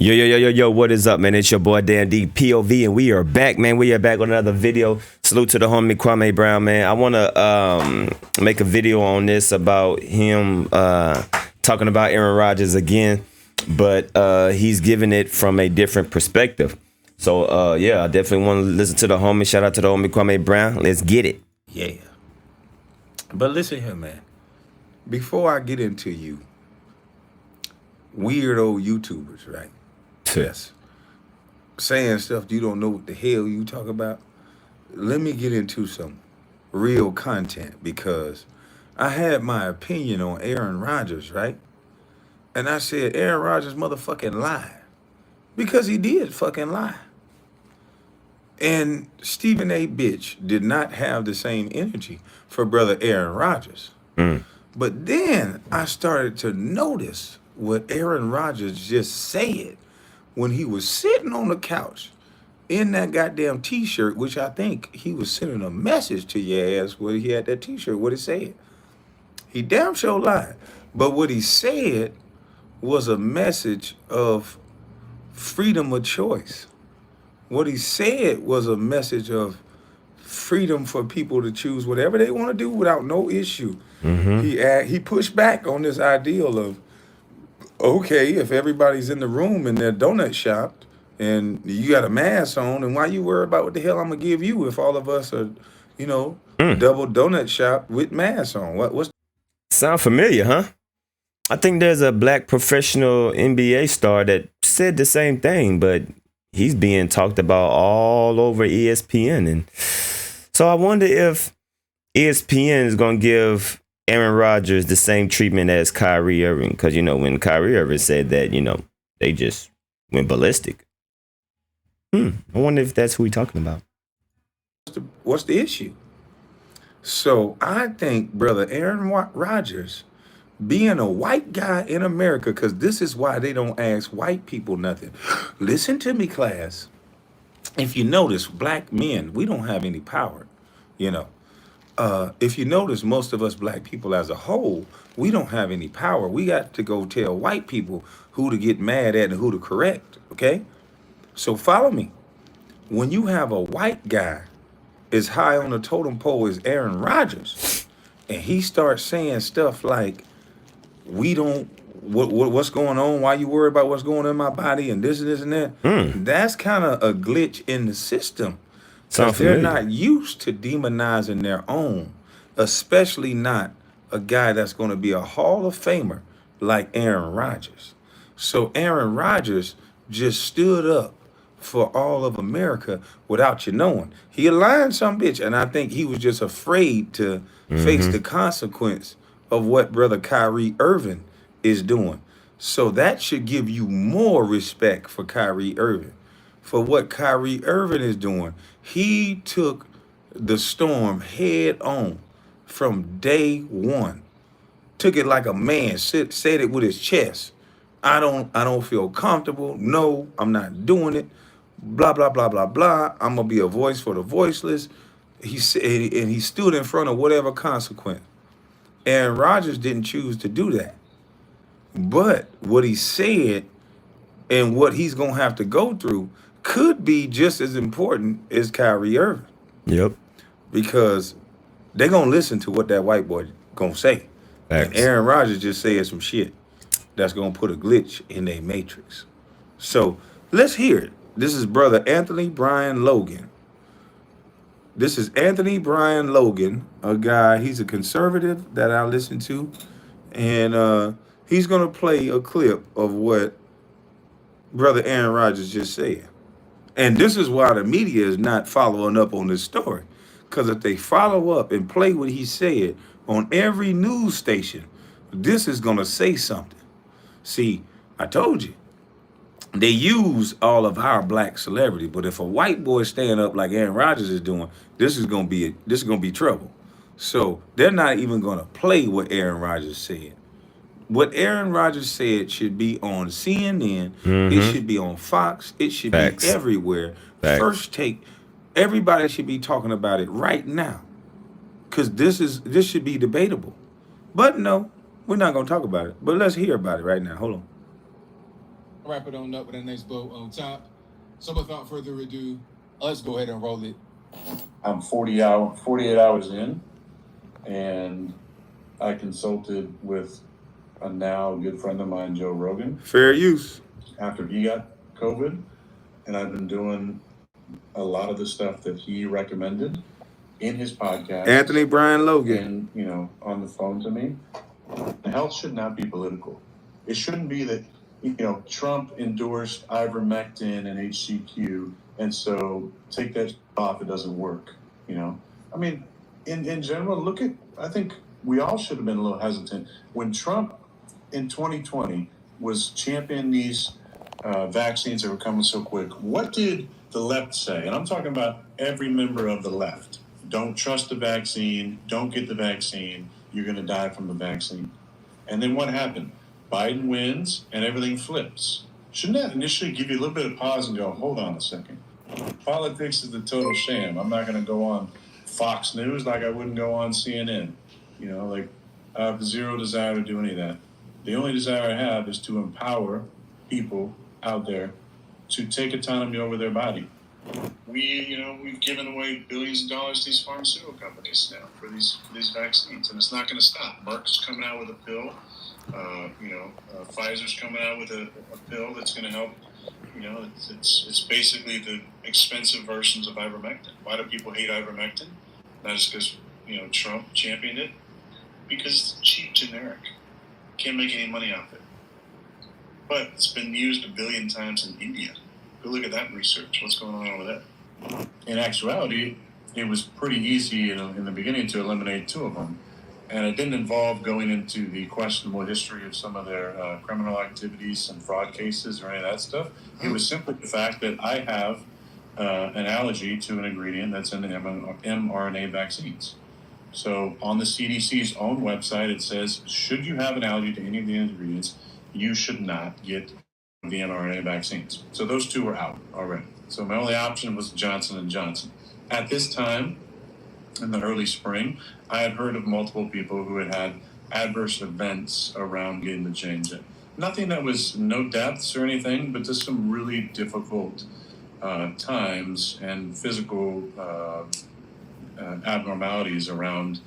Yo, what is up, man? It's your boy Dan D POV, and we are back, man. We are back with another video. Salute to the homie Kwame Brown, man. I want to make a video on this about him talking about Aaron Rodgers again, but he's giving it from a different perspective. So, yeah, I definitely want to listen to the homie. Shout out to the homie Kwame Brown. Let's get it. Yeah. But listen here, man. Before I get into you, weirdo YouTubers, right? Yes. Saying stuff you don't know what the hell you talk about. Let me get into some real content because I had my opinion on Aaron Rodgers, right? And I said Aaron Rodgers motherfucking lied. Because he did fucking lie. And Stephen A. Bitch did not have the same energy for brother Aaron Rodgers. But then I started to notice what Aaron Rodgers just said when he was sitting on the couch in that goddamn t-shirt, which I think he was sending a message to your ass when he had that t-shirt, what it said. He damn sure lied. But what he said was a message of freedom of choice. What he said was a message of freedom for people to choose whatever they want to do without no issue. He pushed back on this ideal of, okay, if everybody's in the room in their donut shop and you got a mask on, and why you worry about what the hell I'm gonna give you if all of us are, double donut shop with masks on? What's Sound familiar, huh? I think there's a black professional NBA star that said the same thing, but he's being talked about all over ESPN. And so I wonder if ESPN is going to give Aaron Rodgers the same treatment as Kyrie Irving. Because, when Kyrie Irving said that, they just went ballistic. I wonder if that's who we're talking about. what's the issue? So I think brother Aaron Rodgers, being a white guy in America, because this is why they don't ask white people nothing. Listen to me, class. If you notice, black men, we don't have any power, If you notice, most of us black people as a whole, we don't have any power. We got to go tell white people who to get mad at and who to correct, okay? So follow me. When you have a white guy as high on the totem pole as Aaron Rodgers, and he starts saying stuff like, what's going on? Why you worry about what's going on in my body and this and this and that? That's kind of a glitch in the system. Because they're not used to demonizing their own, especially not a guy that's going to be a Hall of Famer like Aaron Rodgers. So Aaron Rodgers just stood up for all of America without you knowing. He aligned some bitch, and I think he was just afraid to face the consequence of what brother Kyrie Irving is doing. So that should give you more respect for Kyrie Irving. For what Kyrie Irving is doing, he took the storm head on from day one. Took it like a man, said it with his chest. I don't feel comfortable. No, I'm not doing it. Blah, blah, blah, blah, blah. I'm gonna be a voice for the voiceless. He said, and he stood in front of whatever consequence. Aaron Rodgers didn't choose to do that. But what he said and what he's gonna have to go through could be just as important as Kyrie Irving. Yep. Because they're gonna listen to what that white boy gonna say. And Aaron Rodgers just said some shit that's gonna put a glitch in their matrix. So let's hear it. This is brother Brian Logan. This is Brian Logan, a guy, he's a conservative that I listen to. And he's gonna play a clip of what brother Aaron Rodgers just said. And this is why the media is not following up on this story. Because if they follow up and play what he said on every news station, this is going to say something. See, I told you, they use all of our black celebrity, but if a white boy stand up like Aaron Rodgers is doing, this is going to be trouble. So they're not even going to play what Aaron Rodgers said. What Aaron Rodgers said should be on CNN. It should be on Fox. It should be everywhere. First Take. Everybody should be talking about it right now, because this should be debatable. But no, we're not going to talk about it. But let's hear about it right now. Hold on. wrap it on up with a nice bow on top. So without further ado, let's go ahead and roll it. I'm 48 hours in, and I consulted with a now good friend of mine, Joe Rogan. Fair use. After he got COVID, and I've been doing a lot of the stuff that he recommended in his podcast. Brian Logan. And, on the phone to me. Health should not be political. It shouldn't be that, Trump endorsed ivermectin and HCQ, and so take that off, it doesn't work, I mean, in general, I think we all should have been a little hesitant. When Trump in 2020 was championing these vaccines that were coming so quick, what did the left say? And I'm talking about every member of the left. Don't trust the vaccine. Don't get the vaccine. You're going to die from the vaccine. And then what happened? Biden wins and everything flips. Shouldn't that initially give you a little bit of pause and go, hold on a second? Politics is the total sham. I'm not going to go on Fox News like I wouldn't go on CNN. I have zero desire to do any of that. The only desire I have is to empower people out there to take autonomy over their body. We've given away billions of dollars to these pharmaceutical companies now for these vaccines, and it's not going to stop. Merck's coming out with a pill. Pfizer's coming out with a pill that's going to help. It's basically the expensive versions of ivermectin. Why do people hate ivermectin? Not just because Trump championed it, because it's cheap, generic. Can't make any money off it. But it's been used 1 billion times in India. Go look at that research. What's going on over there? In actuality, it was pretty easy in the beginning to eliminate 2 of them. And it didn't involve going into the questionable history of some of their criminal activities and fraud cases or any of that stuff. It was simply the fact that I have an allergy to an ingredient that's in the mRNA vaccines. So on the CDC's own website, it says, should you have an allergy to any of the ingredients, you should not get the mRNA vaccines. So those 2 were out already. So my only option was Johnson & Johnson. At this time, in the early spring, I had heard of multiple people who had adverse events around getting the J&J. Nothing that was no deaths or anything, but just some really difficult times and physical abnormalities around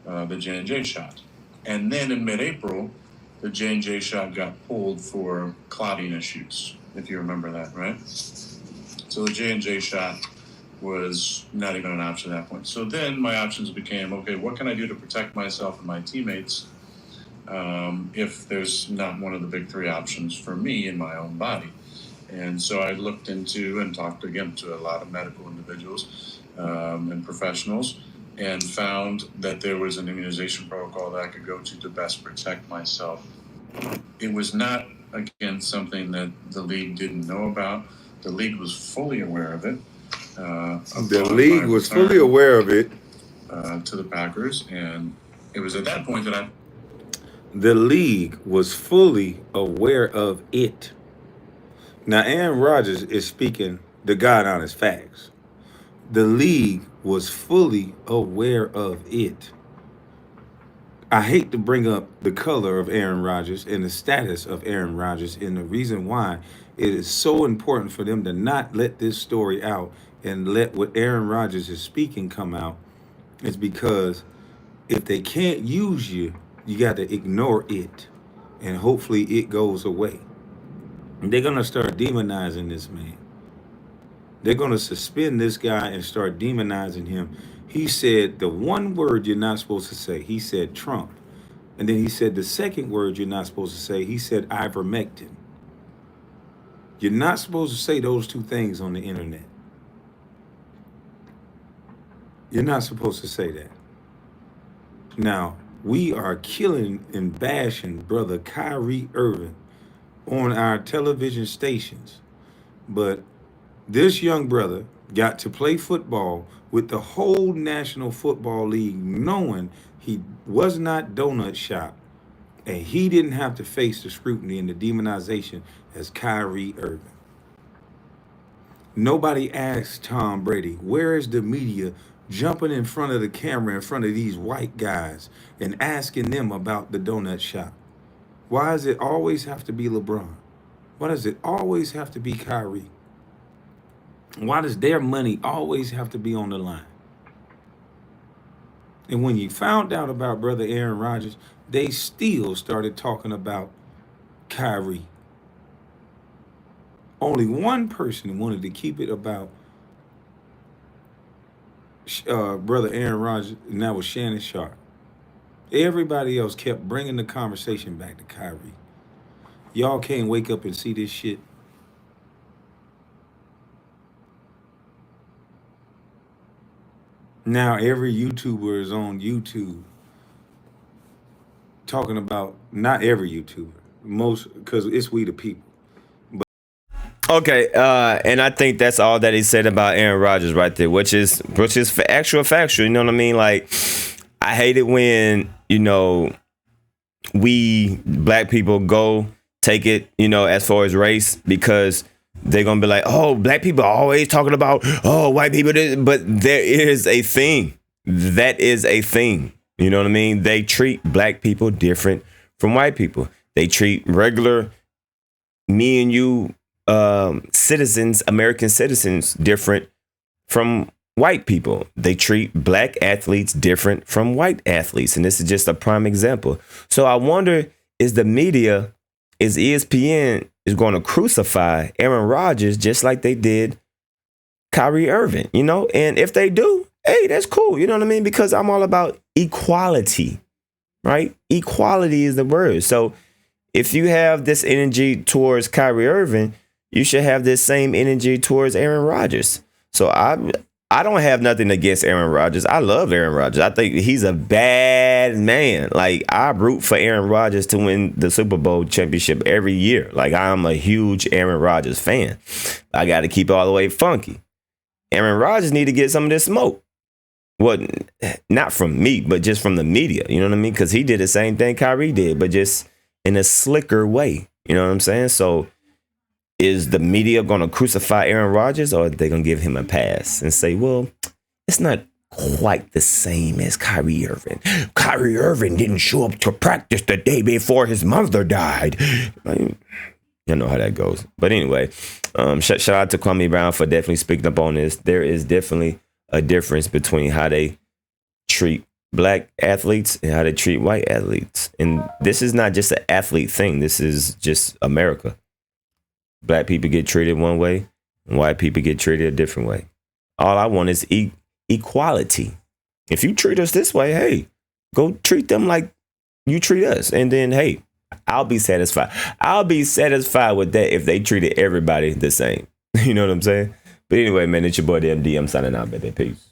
the J&J shot. And then in mid-April, the J&J shot got pulled for clotting issues, if you remember that, right? So the J&J shot was not even an option at that point. So then my options became, okay, what can I do to protect myself and my teammates if there's not one of the big 3 options for me in my own body? And so I looked into and talked again to a lot of medical individuals and professionals, and found that there was an immunization protocol that I could go to best protect myself. It was not, again, something that the league didn't know about. The league was fully aware of it. The league was fully aware of it. To the Packers, and it was at that point that The league was fully aware of it. Now, Aaron Rodgers is speaking the God honest facts. The league was fully aware of it. I hate to bring up the color of Aaron Rodgers and the status of Aaron Rodgers, and the reason why it is so important for them to not let this story out and let what Aaron Rodgers is speaking come out is because if they can't use you, you got to ignore it, and hopefully it goes away. And they're going to start demonizing this man. They're going to suspend this guy and start demonizing him. He said the one word you're not supposed to say. He said Trump. And then he said the second word you're not supposed to say. He said ivermectin. You're not supposed to say those 2 things on the internet. You're not supposed to say that. Now, we are killing and bashing brother Kyrie Irving on our television stations. But this young brother got to play football with the whole National Football League, knowing he was not donut shop, and he didn't have to face the scrutiny and the demonization as Kyrie Irving. Nobody asked Tom Brady, where is the media jumping in front of the camera in front of these white guys and asking them about the donut shop? Why does it always have to be LeBron? Why does it always have to be Kyrie? Why does their money always have to be on the line? And when you found out about brother Aaron Rodgers, they still started talking about Kyrie. Only one person wanted to keep it about brother Aaron Rodgers, and that was Shannon Sharp. Everybody else kept bringing the conversation back to Kyrie. Y'all can't wake up and see this shit. Now every YouTuber is on YouTube talking about, not every YouTuber, most, because it's we the people. Okay, and I think that's all that he said about Aaron Rodgers right there, which is factual. You know what I mean? Like, I hate it when, you know, we black people go take it, you know, as far as race, because they're gonna be like, oh, black people are always talking about, oh, white people, but there is a thing. That is a thing. You know what I mean? They treat black people different from white people. They treat regular me and you citizens, American citizens, different from white people. They treat black athletes different from white athletes. And this is just a prime example. So I wonder, is ESPN is going to crucify Aaron Rodgers just like they did Kyrie Irving, you know? And if they do, hey, that's cool. You know what I mean? Because I'm all about equality, right? Equality is the word. So if you have this energy towards Kyrie Irving, you should have this same energy towards Aaron Rodgers. So I don't have nothing against Aaron Rodgers. I love Aaron Rodgers. I think he's a bad man. Like, I root for Aaron Rodgers to win the Super Bowl championship every year. Like, I'm a huge Aaron Rodgers fan. I got to keep it all the way funky. Aaron Rodgers need to get some of this smoke. Well, not from me, but just from the media. You know what I mean? Because he did the same thing Kyrie did, but just in a slicker way. You know what I'm saying? So is the media going to crucify Aaron Rodgers, or are they going to give him a pass and say, well, it's not quite the same as Kyrie Irving. Kyrie Irving didn't show up to practice the day before his mother died. You know how that goes. But anyway, shout out to Kwame Brown for definitely speaking up on this. There is definitely a difference between how they treat black athletes and how they treat white athletes. And this is not just an athlete thing. This is just America. Black people get treated one way, and white people get treated a different way. All I want is equality. If you treat us this way, hey, go treat them like you treat us. And then, hey, I'll be satisfied. I'll be satisfied with that if they treated everybody the same. You know what I'm saying? But anyway, man, it's your boy, the MD. I'm signing out, baby. Peace.